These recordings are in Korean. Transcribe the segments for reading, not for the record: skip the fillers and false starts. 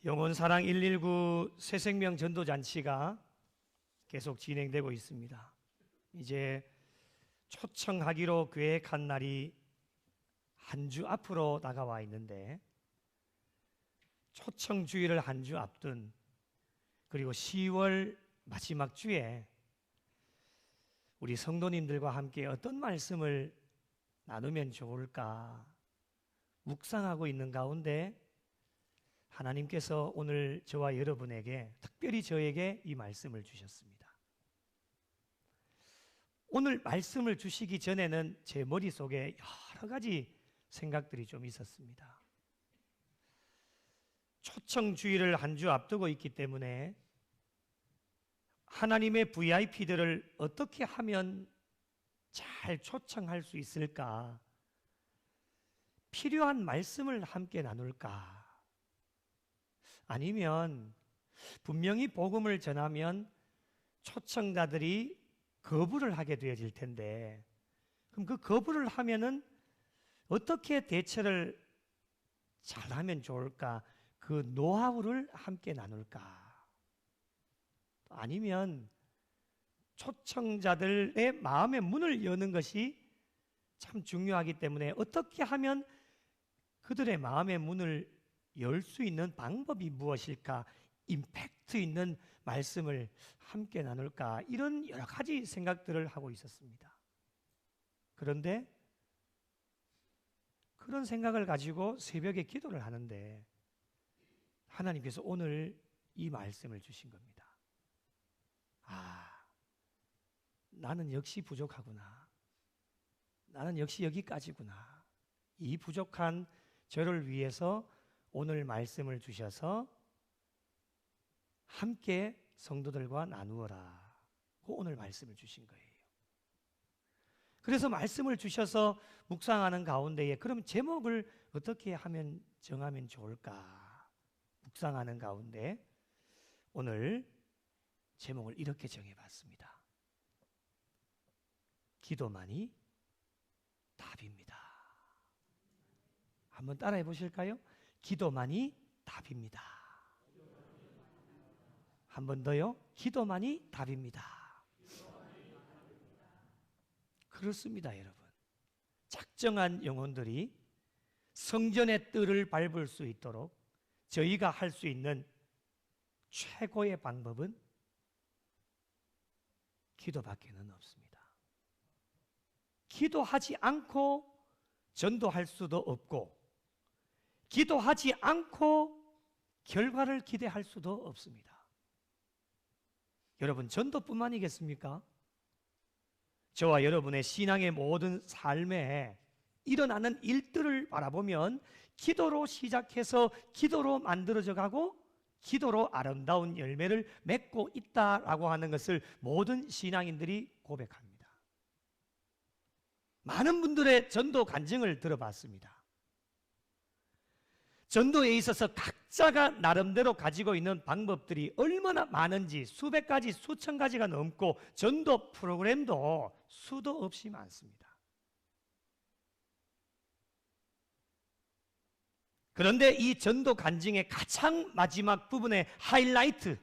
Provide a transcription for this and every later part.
영혼사랑 119 새생명 전도잔치가 계속 진행되고 있습니다. 이제 초청하기로 계획한 날이 한 주 앞으로 다가와 있는데, 초청 주일을 한 주 앞둔 그리고 10월 마지막 주에 우리 성도님들과 함께 어떤 말씀을 나누면 좋을까 묵상하고 있는 가운데 하나님께서 오늘 저와 여러분에게, 특별히 저에게 이 말씀을 주셨습니다. 오늘 말씀을 주시기 전에는 제 머릿속에 여러 가지 생각들이 좀 있었습니다. 초청 주일을 한 주 앞두고 있기 때문에 하나님의 VIP들을 어떻게 하면 잘 초청할 수 있을까? 필요한 말씀을 함께 나눌까? 아니면 분명히 복음을 전하면 초청자들이 거부를 하게 되어질 텐데, 그럼 그 거부를 하면은 어떻게 대처를 잘하면 좋을까? 그 노하우를 함께 나눌까? 아니면 초청자들의 마음의 문을 여는 것이 참 중요하기 때문에 어떻게 하면 그들의 마음의 문을 열 수 있는 방법이 무엇일까? 임팩트 있는 말씀을 함께 나눌까? 이런 여러 가지 생각들을 하고 있었습니다. 그런데 그런 생각을 가지고 새벽에 기도를 하는데 하나님께서 오늘 이 말씀을 주신 겁니다. 나는 역시 부족하구나. 나는 역시 여기까지구나. 이 부족한 저를 위해서 오늘 말씀을 주셔서 함께 성도들과 나누어라. 오늘 말씀을 주신 거예요. 그래서 말씀을 주셔서 묵상하는 가운데에 그럼 제목을 어떻게 하면 정하면 좋을까? 묵상하는 가운데 오늘 제목을 이렇게 정해봤습니다. 기도만이 답입니다. 한번 따라해 보실까요? 기도만이 답입니다. 한 번 더요. 기도만이 답입니다. 그렇습니다, 여러분. 작정한 영혼들이 성전의 뜰을 밟을 수 있도록 저희가 할 수 있는 최고의 방법은 기도밖에는 없습니다. 기도하지 않고 전도할 수도 없고, 기도하지 않고 결과를 기대할 수도 없습니다. 여러분, 전도뿐만이겠습니까? 저와 여러분의 신앙의 모든 삶에 일어나는 일들을 바라보면 기도로 시작해서 기도로 만들어져 가고 기도로 아름다운 열매를 맺고 있다라고 하는 것을 모든 신앙인들이 고백합니다. 많은 분들의 전도 간증을 들어봤습니다. 전도에 있어서 각자가 나름대로 가지고 있는 방법들이 얼마나 많은지 수백 가지, 수천 가지가 넘고 전도 프로그램도 수도 없이 많습니다. 그런데 이 전도 간증의 가장 마지막 부분의 하이라이트,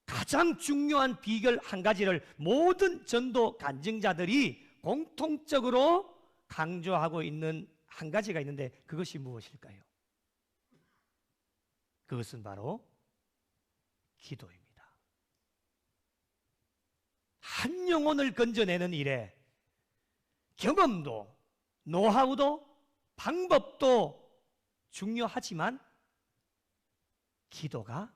가장 중요한 비결 한 가지를 모든 전도 간증자들이 공통적으로 강조하고 있는 한 가지가 있는데 그것이 무엇일까요? 그것은 바로 기도입니다. 한 영혼을 건져내는 일에 경험도, 노하우도, 방법도 중요하지만 기도가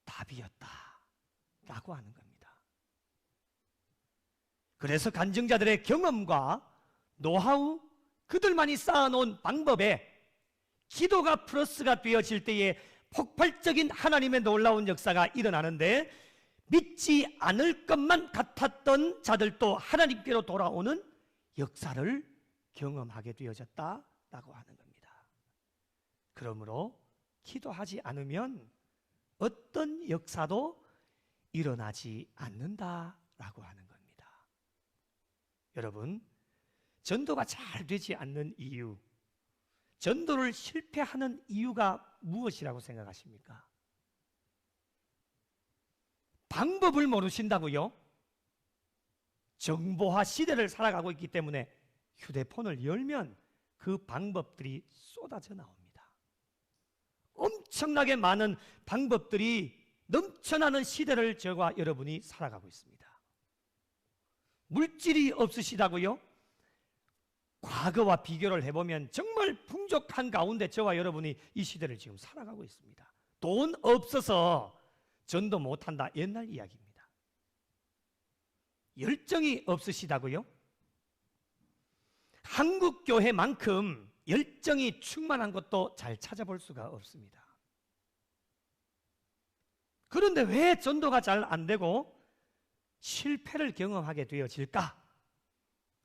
답이었다라고 하는 겁니다. 그래서 간증자들의 경험과 노하우, 그들만이 쌓아놓은 방법에 기도가 플러스가 되어질 때에 폭발적인 하나님의 놀라운 역사가 일어나는데, 믿지 않을 것만 같았던 자들도 하나님께로 돌아오는 역사를 경험하게 되어졌다라고 하는 겁니다. 그러므로 기도하지 않으면 어떤 역사도 일어나지 않는다라고 하는 겁니다. 여러분, 전도가 잘 되지 않는 이유, 전도를 실패하는 이유가 무엇이라고 생각하십니까? 방법을 모르신다고요? 정보화 시대를 살아가고 있기 때문에 휴대폰을 열면 그 방법들이 쏟아져 나옵니다. 엄청나게 많은 방법들이 넘쳐나는 시대를 저와 여러분이 살아가고 있습니다. 물질이 없으시다고요? 과거와 비교를 해보면 정말 풍족한 가운데 저와 여러분이 이 시대를 지금 살아가고 있습니다. 돈 없어서 전도 못한다, 옛날 이야기입니다. 열정이 없으시다고요? 한국 교회만큼 열정이 충만한 것도 잘 찾아볼 수가 없습니다. 그런데 왜 전도가 잘 안 되고 실패를 경험하게 되어질까?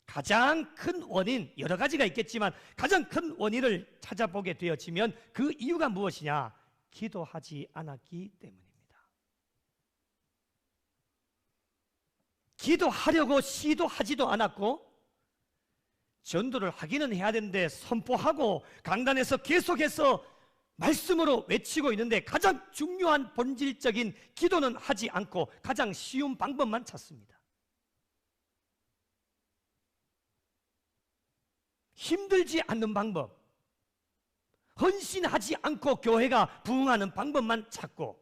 가장 큰 원인, 여러 가지가 있겠지만 가장 큰 원인을 찾아보게 되어지면 그 이유가 무엇이냐? 기도하지 않았기 때문입니다. 기도하려고 시도하지도 않았고, 전도를 하기는 해야 되는데 선포하고 강단에서 계속해서 말씀으로 외치고 있는데 가장 중요한 본질적인 기도는 하지 않고 가장 쉬운 방법만 찾습니다. 힘들지 않는 방법, 헌신하지 않고 교회가 부흥하는 방법만 찾고,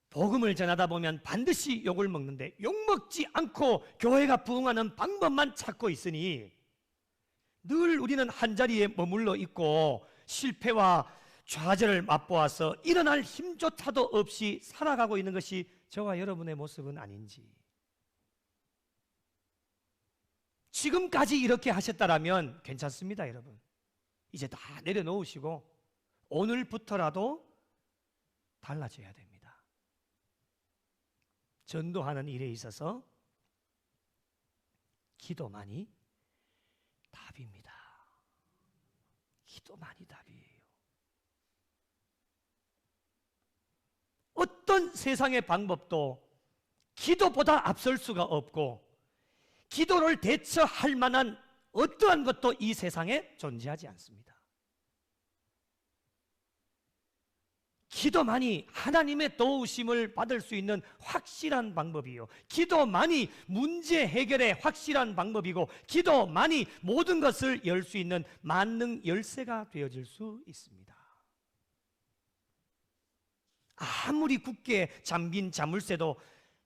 복음을 전하다 보면 반드시 욕을 먹는데 욕먹지 않고 교회가 부흥하는 방법만 찾고 있으니 늘 우리는 한자리에 머물러 있고 실패와 좌절을 맛보아서 일어날 힘조차도 없이 살아가고 있는 것이 저와 여러분의 모습은 아닌지. 지금까지 이렇게 하셨다라면 괜찮습니다, 여러분. 이제 다 내려놓으시고 오늘부터라도 달라져야 됩니다. 전도하는 일에 있어서 기도만이 답입니다. 기도만이 답이에요. 어떤 세상의 방법도 기도보다 앞설 수가 없고 기도를 대처할 만한 어떠한 것도 이 세상에 존재하지 않습니다. 기도만이 하나님의 도우심을 받을 수 있는 확실한 방법이요, 기도만이 문제 해결의 확실한 방법이고, 기도만이 모든 것을 열 수 있는 만능 열쇠가 되어질 수 있습니다. 아무리 굳게 잠긴 자물쇠도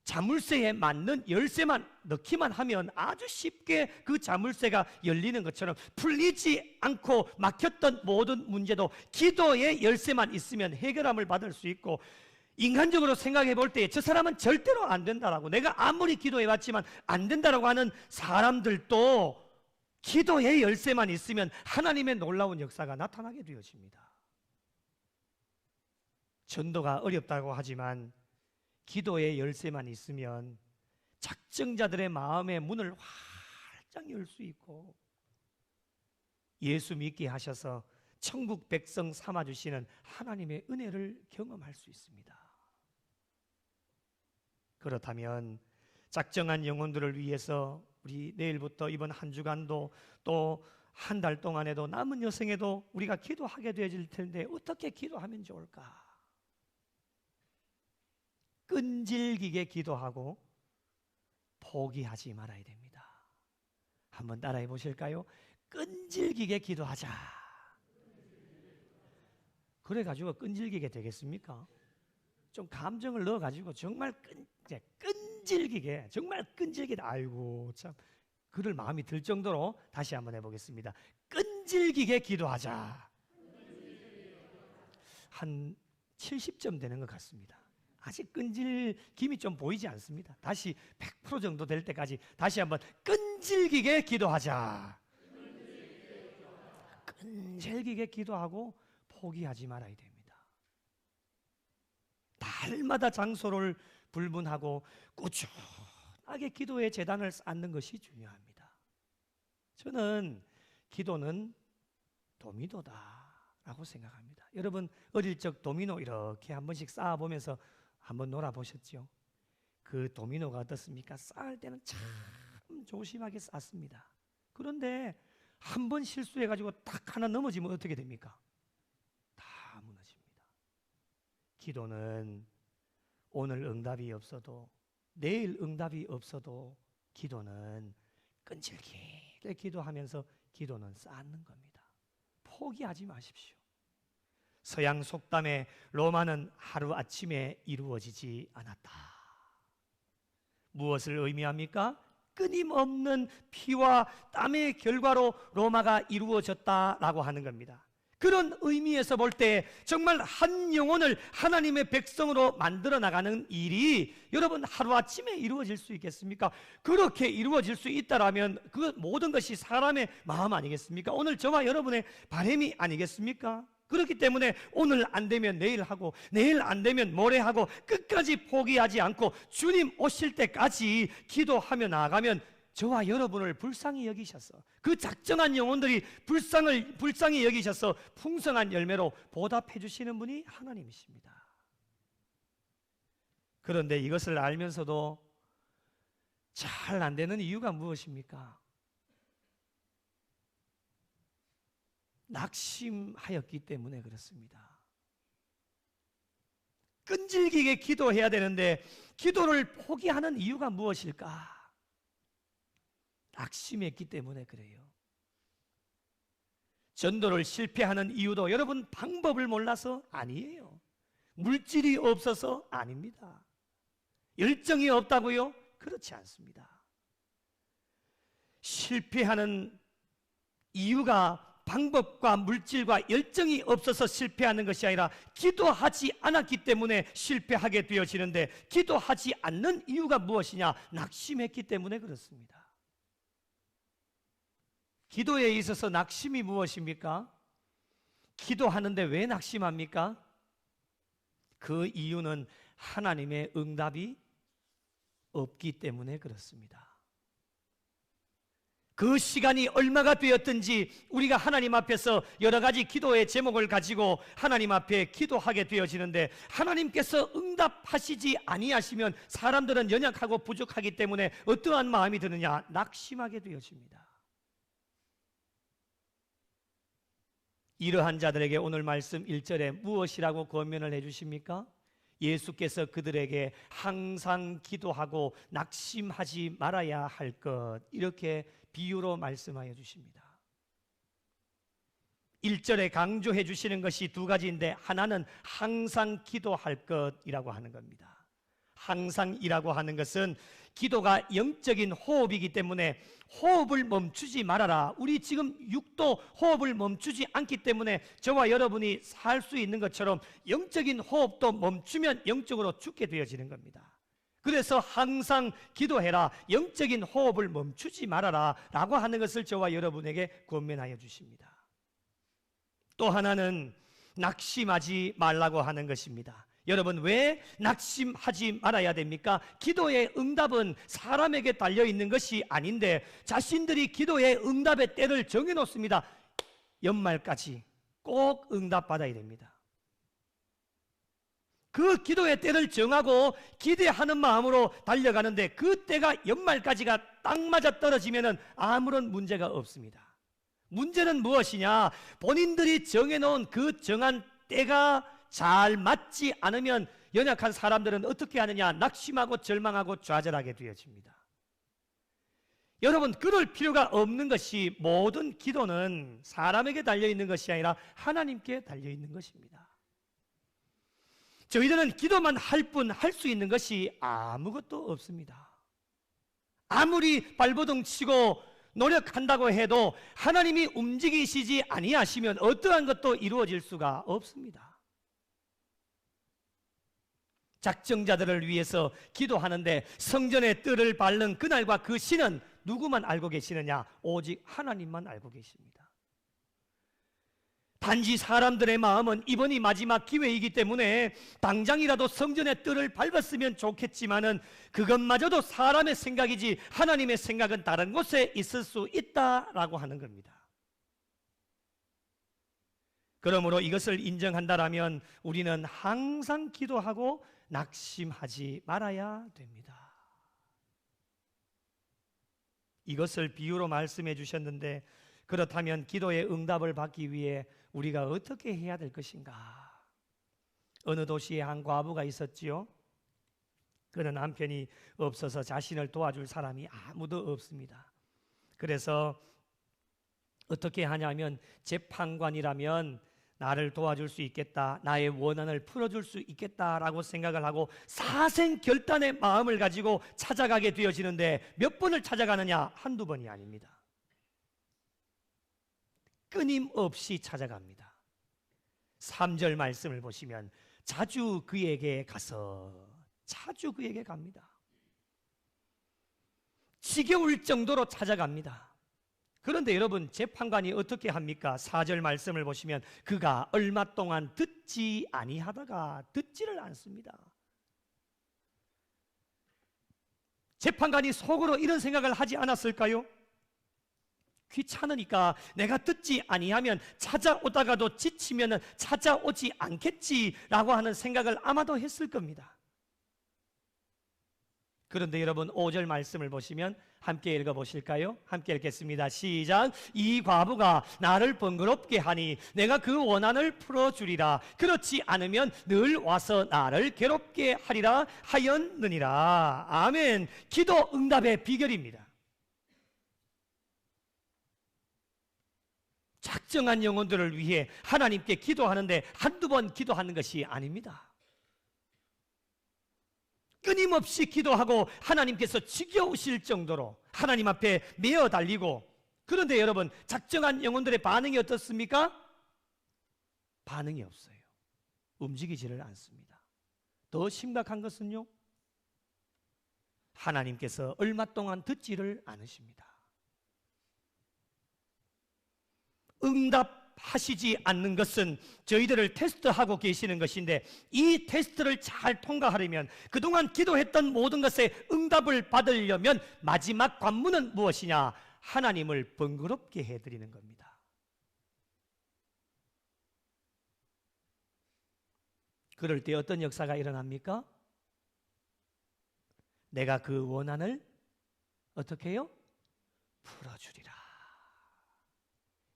자물쇠에 맞는 열쇠만 넣기만 하면 아주 쉽게 그 자물쇠가 열리는 것처럼 풀리지 않고 막혔던 모든 문제도 기도의 열쇠만 있으면 해결함을 받을 수 있고, 인간적으로 생각해 볼 때 저 사람은 절대로 안 된다라고, 내가 아무리 기도해 봤지만 안 된다라고 하는 사람들도 기도의 열쇠만 있으면 하나님의 놀라운 역사가 나타나게 되어집니다. 전도가 어렵다고 하지만 기도의 열쇠만 있으면 작정자들의 마음의 문을 활짝 열 수 있고 예수 믿게 하셔서 천국 백성 삼아주시는 하나님의 은혜를 경험할 수 있습니다. 그렇다면 작정한 영혼들을 위해서 우리 내일부터 이번 한 주간도 또 한 달 동안에도 남은 여생에도 우리가 기도하게 되어질 텐데 어떻게 기도하면 좋을까? 끈질기게 기도하고 포기하지 말아야 됩니다. 한번 따라해 보실까요? 끈질기게 기도하자. 그래가지고 끈질기게 되겠습니까? 좀 감정을 넣어가지고 정말 끈질기게, 정말 끈질기게, 아이고 참, 그럴 마음이 들 정도로 다시 한번 해보겠습니다. 끈질기게 기도하자. 한 70점 되는 것 같습니다. 아직 끈질김이 좀 보이지 않습니다. 다시 100% 정도 될 때까지 다시 한번 끈질기게 기도하자. 끈질기게 기도하고 포기하지 말아야 됩니다. 날마다 장소를 불문하고 꾸준하게 기도의 재단을 쌓는 것이 중요합니다. 저는 기도는 도미노다라고 생각합니다. 여러분 어릴 적 도미노 이렇게 한 번씩 쌓아보면서 한번 놀아보셨죠? 그 도미노가 어떻습니까? 쌓을 때는 참 조심하게 쌓습니다. 그런데 한 번 실수해가지고 딱 하나 넘어지면 어떻게 됩니까? 다 무너집니다. 기도는 오늘 응답이 없어도, 내일 응답이 없어도 기도는 끈질기게 기도하면서 기도는 쌓는 겁니다. 포기하지 마십시오. 서양 속담에 로마는 하루아침에 이루어지지 않았다. 무엇을 의미합니까? 끊임없는 피와 땀의 결과로 로마가 이루어졌다라고 하는 겁니다. 그런 의미에서 볼 때 정말 한 영혼을 하나님의 백성으로 만들어 나가는 일이 여러분 하루아침에 이루어질 수 있겠습니까? 그렇게 이루어질 수 있다라면 그 모든 것이 사람의 마음 아니겠습니까? 오늘 저와 여러분의 바람이 아니겠습니까? 그렇기 때문에 오늘 안 되면 내일 하고, 내일 안 되면 모레 하고, 끝까지 포기하지 않고 주님 오실 때까지 기도하며 나아가면 저와 여러분을 불쌍히 여기셔서, 그 작정한 영혼들이 불쌍히 여기셔서 풍성한 열매로 보답해 주시는 분이 하나님이십니다. 그런데 이것을 알면서도 잘 안 되는 이유가 무엇입니까? 낙심하였기 때문에 그렇습니다. 끈질기게 기도해야 되는데 기도를 포기하는 이유가 무엇일까? 낙심했기 때문에 그래요. 전도를 실패하는 이유도 여러분 방법을 몰라서 아니에요. 물질이 없어서 아닙니다. 열정이 없다고요? 그렇지 않습니다. 실패하는 이유가 방법과 물질과 열정이 없어서 실패하는 것이 아니라 기도하지 않았기 때문에 실패하게 되어지는데, 기도하지 않는 이유가 무엇이냐? 낙심했기 때문에 그렇습니다. 기도에 있어서 낙심이 무엇입니까? 기도하는데 왜 낙심합니까? 그 이유는 하나님의 응답이 없기 때문에 그렇습니다. 그 시간이 얼마가 되었든지 우리가 하나님 앞에서 여러 가지 기도의 제목을 가지고 하나님 앞에 기도하게 되어지는데, 하나님께서 응답하시지 아니하시면 사람들은 연약하고 부족하기 때문에 어떠한 마음이 드느냐? 낙심하게 되어집니다. 이러한 자들에게 오늘 말씀 1절에 무엇이라고 권면을 해주십니까? 예수께서 그들에게 항상 기도하고 낙심하지 말아야 할 것, 이렇게 비유로 말씀하여 주십니다. 1절에 강조해 주시는 것이 두 가지인데, 하나는 항상 기도할 것이라고 하는 겁니다. 항상이라고 하는 것은 기도가 영적인 호흡이기 때문에 호흡을 멈추지 말아라. 우리 지금 육도 호흡을 멈추지 않기 때문에 저와 여러분이 살 수 있는 것처럼 영적인 호흡도 멈추면 영적으로 죽게 되어지는 겁니다. 그래서 항상 기도해라, 영적인 호흡을 멈추지 말아라 라고 하는 것을 저와 여러분에게 권면하여 주십니다. 또 하나는 낙심하지 말라고 하는 것입니다. 여러분, 왜 낙심하지 말아야 됩니까? 기도의 응답은 사람에게 달려있는 것이 아닌데 자신들이 기도의 응답의 때를 정해놓습니다. 연말까지 꼭 응답받아야 됩니다. 그 기도의 때를 정하고 기대하는 마음으로 달려가는데, 그 때가 연말까지가 딱 맞아 떨어지면 아무런 문제가 없습니다. 문제는 무엇이냐? 본인들이 정해놓은 그 정한 때가 잘 맞지 않으면 연약한 사람들은 어떻게 하느냐? 낙심하고 절망하고 좌절하게 되어집니다. 여러분, 그럴 필요가 없는 것이, 모든 기도는 사람에게 달려있는 것이 아니라 하나님께 달려있는 것입니다. 저희들은 기도만 할 뿐 할 수 있는 것이 아무것도 없습니다. 아무리 발버둥 치고 노력한다고 해도 하나님이 움직이시지 아니하시면 어떠한 것도 이루어질 수가 없습니다. 작정자들을 위해서 기도하는데 성전의 뜰을 밟는 그날과 그 시는 누구만 알고 계시느냐? 오직 하나님만 알고 계십니다. 단지 사람들의 마음은 이번이 마지막 기회이기 때문에 당장이라도 성전의 뜰을 밟았으면 좋겠지만은 그것마저도 사람의 생각이지 하나님의 생각은 다른 곳에 있을 수 있다라고 하는 겁니다. 그러므로 이것을 인정한다라면 우리는 항상 기도하고 낙심하지 말아야 됩니다. 이것을 비유로 말씀해 주셨는데, 그렇다면 기도의 응답을 받기 위해 우리가 어떻게 해야 될 것인가? 어느 도시에 한 과부가 있었지요. 그는 남편이 없어서 자신을 도와줄 사람이 아무도 없습니다. 그래서 어떻게 하냐면, 재판관이라면 나를 도와줄 수 있겠다, 나의 원한을 풀어줄 수 있겠다라고 생각을 하고 사생결단의 마음을 가지고 찾아가게 되어지는데, 몇 번을 찾아가느냐? 한두 번이 아닙니다. 끊임없이 찾아갑니다. 3절 말씀을 보시면 자주 그에게 갑니다. 지겨울 정도로 찾아갑니다. 그런데 여러분, 재판관이 어떻게 합니까? 4절 말씀을 보시면 그가 얼마 동안 듣지 아니하다가 듣지를 않습니다. 재판관이 속으로 이런 생각을 하지 않았을까요? 귀찮으니까 내가 듣지 아니하면 찾아오다가도 지치면 찾아오지 않겠지라고 하는 생각을 아마도 했을 겁니다. 그런데 여러분, 5절 말씀을 보시면 함께 읽어보실까요? 함께 읽겠습니다. 시작. 이 과부가 나를 번거롭게 하니 내가 그 원한을 풀어주리라. 그렇지 않으면 늘 와서 나를 괴롭게 하리라 하였느니라. 아멘. 기도 응답의 비결입니다. 작정한 영혼들을 위해 하나님께 기도하는데 한두 번 기도하는 것이 아닙니다. 끊임없이 기도하고 하나님께서 지겨우실 정도로 하나님 앞에 메어 달리고, 그런데 여러분, 작정한 영혼들의 반응이 어떻습니까? 반응이 없어요. 움직이지를 않습니다. 더 심각한 것은요, 하나님께서 얼마 동안 듣지를 않으십니다. 응답하시지 않는 것은 저희들을 테스트하고 계시는 것인데, 이 테스트를 잘 통과하려면, 그동안 기도했던 모든 것에 응답을 받으려면 마지막 관문은 무엇이냐? 하나님을 번거롭게 해드리는 겁니다. 그럴 때 어떤 역사가 일어납니까? 내가 그 원한을 어떻게 해요? 풀어주리라.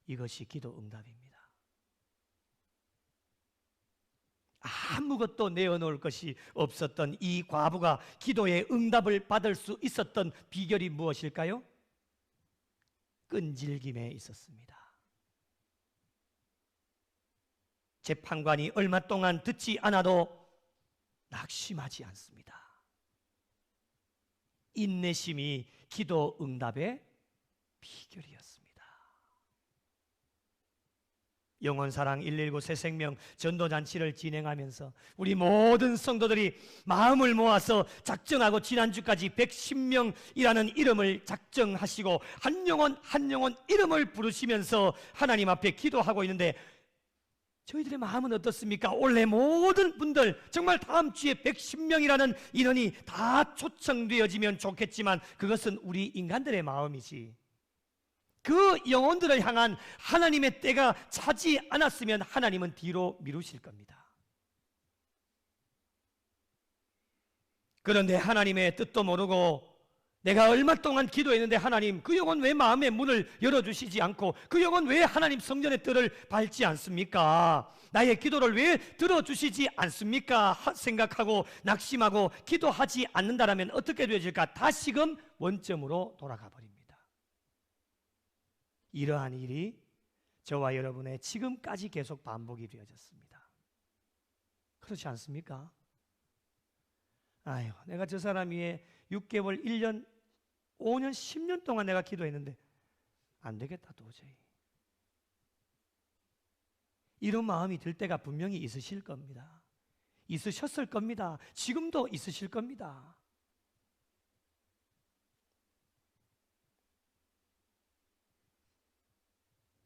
이것이 기도 응답입니다. 아무것도 내어놓을 것이 없었던 이 과부가 기도의 응답을 받을 수 있었던 비결이 무엇일까요? 끈질김에 있었습니다. 재판관이 얼마 동안 듣지 않아도 낙심하지 않습니다. 인내심이 기도 응답의 비결이었습니다. 영혼사랑 119 새생명 전도잔치를 진행하면서 우리 모든 성도들이 마음을 모아서 작정하고, 지난주까지 110명이라는 이름을 작정하시고 한 영혼 한 영혼 이름을 부르시면서 하나님 앞에 기도하고 있는데, 저희들의 마음은 어떻습니까? 올해 모든 분들 정말 다음 주에 110명이라는 인원이 다 초청되어지면 좋겠지만, 그것은 우리 인간들의 마음이지, 그 영혼들을 향한 하나님의 때가 차지 않았으면 하나님은 뒤로 미루실 겁니다. 그런데 하나님의 뜻도 모르고 내가 얼마 동안 기도했는데, 하나님, 그 영혼 왜 마음의 문을 열어주시지 않고, 그 영혼 왜 하나님 성전의 뜰을 밟지 않습니까? 나의 기도를 왜 들어주시지 않습니까? 생각하고 낙심하고 기도하지 않는다면 어떻게 되어질까? 다시금 원점으로 돌아가 버립니다. 이러한 일이 저와 여러분의 지금까지 계속 반복이 되어졌습니다. 그렇지 않습니까? 아유, 내가 저 사람 위해 6개월, 1년, 5년, 10년 동안 내가 기도했는데 안 되겠다 도저히. 이런 마음이 들 때가 분명히 있으실 겁니다. 있으셨을 겁니다. 지금도 있으실 겁니다.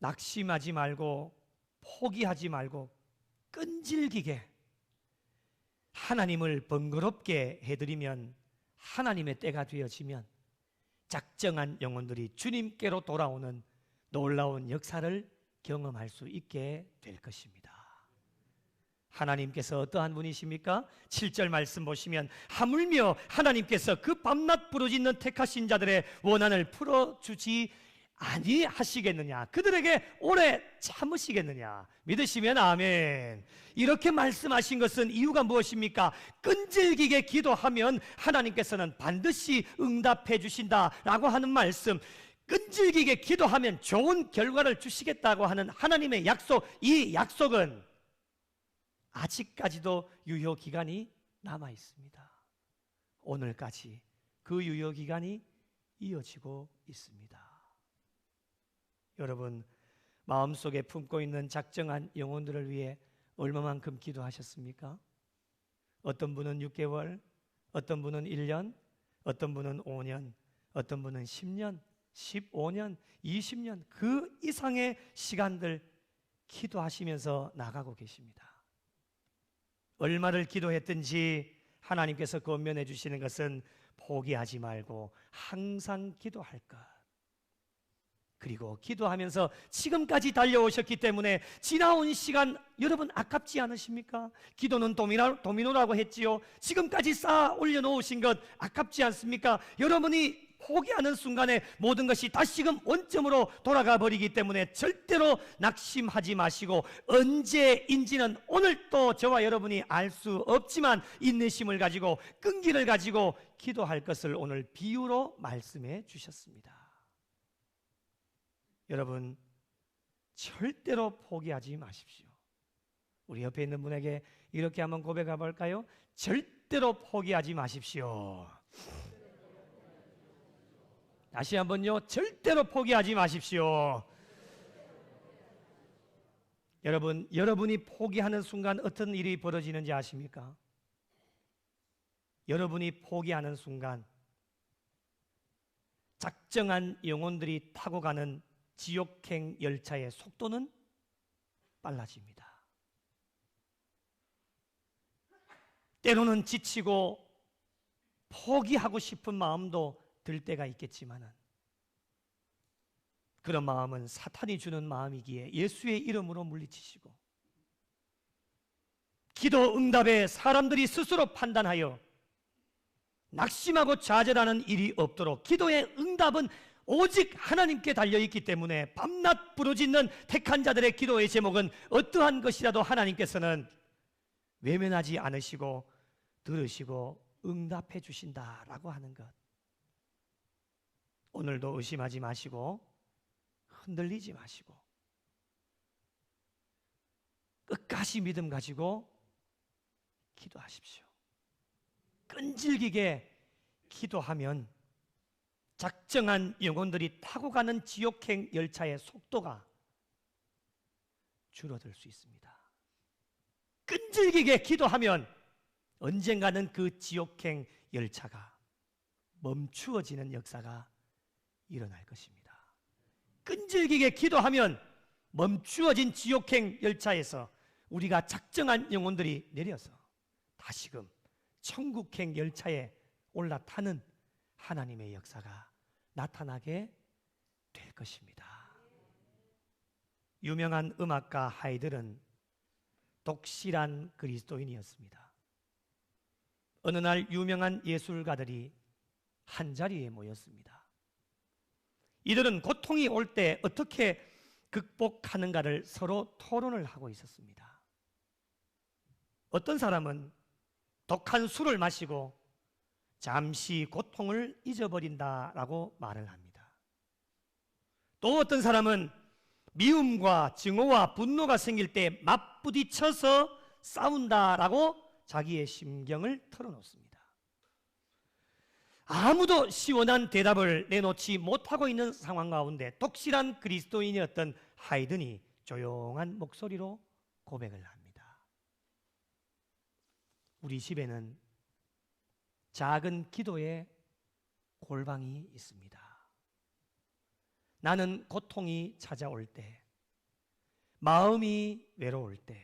낙심하지 말고 포기하지 말고 끈질기게 하나님을 번거롭게 해드리면, 하나님의 때가 되어지면 작정한 영혼들이 주님께로 돌아오는 놀라운 역사를 경험할 수 있게 될 것입니다. 하나님께서 어떠한 분이십니까? 7절 말씀 보시면 하물며 하나님께서 그 밤낮 부르짖는 택하신 자들의 원한을 풀어주지 아니하시겠느냐, 그들에게 오래 참으시겠느냐. 믿으시면 아멘. 이렇게 말씀하신 것은 이유가 무엇입니까? 끈질기게 기도하면 하나님께서는 반드시 응답해 주신다라고 하는 말씀, 끈질기게 기도하면 좋은 결과를 주시겠다고 하는 하나님의 약속, 이 약속은 아직까지도 유효기간이 남아 있습니다. 오늘까지 그 유효기간이 이어지고 있습니다. 여러분, 마음속에 품고 있는 작정한 영혼들을 위해 얼마만큼 기도하셨습니까? 어떤 분은 6개월, 어떤 분은 1년, 어떤 분은 5년, 어떤 분은 10년, 15년, 20년 그 이상의 시간들 기도하시면서 나가고 계십니다. 얼마를 기도했든지 하나님께서 권면해 주시는 것은 포기하지 말고 항상 기도할 것. 그리고 기도하면서 지금까지 달려오셨기 때문에 지나온 시간 여러분 아깝지 않으십니까? 기도는 도미노라고 했지요. 지금까지 쌓아 올려놓으신 것 아깝지 않습니까? 여러분이 포기하는 순간에 모든 것이 다시금 원점으로 돌아가 버리기 때문에 절대로 낙심하지 마시고, 언제인지는 오늘 또 저와 여러분이 알 수 없지만 인내심을 가지고 끈기를 가지고 기도할 것을 오늘 비유로 말씀해 주셨습니다. 여러분, 절대로 포기하지 마십시오. 우리 옆에 있는 분에게 이렇게 한번 고백해 볼까요? 절대로 포기하지 마십시오. 다시 한번요. 절대로 포기하지 마십시오. 여러분, 여러분이 포기하는 순간 어떤 일이 벌어지는지 아십니까? 여러분이 포기하는 순간 작정한 영혼들이 타고 가는 지옥행 열차의 속도는 빨라집니다. 때로는 지치고 포기하고 싶은 마음도 들 때가 있겠지만은, 그런 마음은 사탄이 주는 마음이기에 예수의 이름으로 물리치시고, 기도 응답에 사람들이 스스로 판단하여 낙심하고 좌절하는 일이 없도록, 기도의 응답은 오직 하나님께 달려있기 때문에 밤낮 부르짖는 택한 자들의 기도의 제목은 어떠한 것이라도 하나님께서는 외면하지 않으시고 들으시고 응답해 주신다라고 하는 것, 오늘도 의심하지 마시고 흔들리지 마시고 끝까지 믿음 가지고 기도하십시오. 끈질기게 기도하면 작정한 영혼들이 타고 가는 지옥행 열차의 속도가 줄어들 수 있습니다. 끈질기게 기도하면 언젠가는 그 지옥행 열차가 멈추어지는 역사가 일어날 것입니다. 끈질기게 기도하면 멈추어진 지옥행 열차에서 우리가 작정한 영혼들이 내려서 다시금 천국행 열차에 올라타는 하나님의 역사가 나타나게 될 것입니다. 유명한 음악가 하이들은 독실한 그리스도인이었습니다. 어느 날 유명한 예술가들이 한자리에 모였습니다. 이들은 고통이 올 때 어떻게 극복하는가를 서로 토론을 하고 있었습니다. 어떤 사람은 독한 술을 마시고 잠시 고통을 잊어버린다라고 말을 합니다. 또 어떤 사람은 미움과 증오와 분노가 생길 때 맞부딪혀서 싸운다라고 자기의 심경을 털어놓습니다. 아무도 시원한 대답을 내놓지 못하고 있는 상황 가운데 독실한 그리스도인이었던 하이든이 조용한 목소리로 고백을 합니다. 우리 집에는 작은 기도의 골방이 있습니다. 나는 고통이 찾아올 때, 마음이 외로울 때,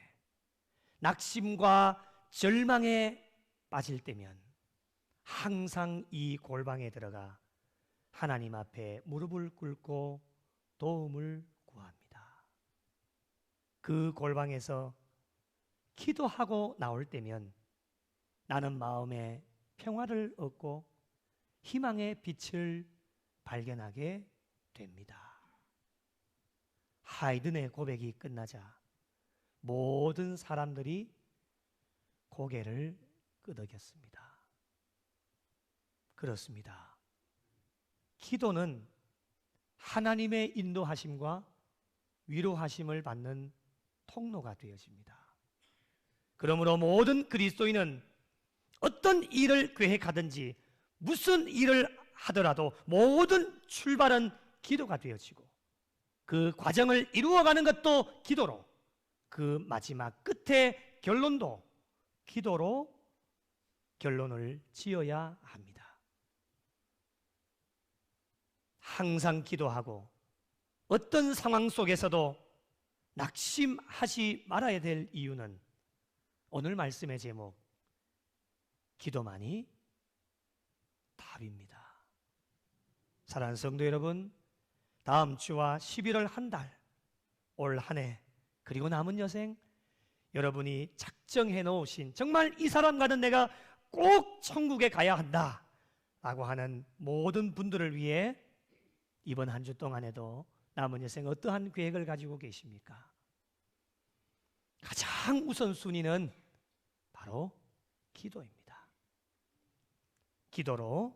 낙심과 절망에 빠질 때면 항상 이 골방에 들어가 하나님 앞에 무릎을 꿇고 도움을 구합니다. 그 골방에서 기도하고 나올 때면 나는 마음에 평화를 얻고 희망의 빛을 발견하게 됩니다. 하이든의 고백이 끝나자 모든 사람들이 고개를 끄덕였습니다. 그렇습니다. 기도는 하나님의 인도하심과 위로하심을 받는 통로가 되어집니다. 그러므로 모든 그리스도인은 어떤 일을 계획하든지 무슨 일을 하더라도 모든 출발은 기도가 되어지고 그 과정을 이루어가는 것도 기도로, 그 마지막 끝의 결론도 기도로 결론을 지어야 합니다. 항상 기도하고 어떤 상황 속에서도 낙심하지 말아야 될 이유는 오늘 말씀의 제목, 기도만이 답입니다. 사랑하는 성도 여러분, 다음 주와 11월 한 달, 올 한 해, 그리고 남은 여생, 여러분이 작정해 놓으신 정말 이 사람과는 내가 꼭 천국에 가야 한다 라고 하는 모든 분들을 위해 이번 한 주 동안에도 남은 여생 어떠한 계획을 가지고 계십니까? 가장 우선순위는 바로 기도입니다. 기도로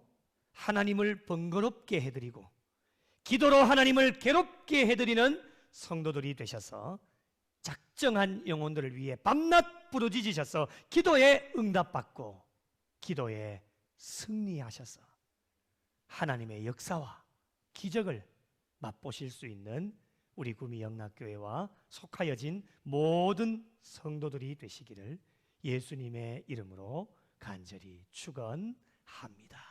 하나님을 번거롭게 해드리고 기도로 하나님을 괴롭게 해드리는 성도들이 되셔서 작정한 영혼들을 위해 밤낮 부르짖으셔서 기도에 응답받고 기도에 승리하셔서 하나님의 역사와 기적을 맛보실 수 있는 우리 구미 영락교회와 속하여진 모든 성도들이 되시기를 예수님의 이름으로 간절히 축원합니다.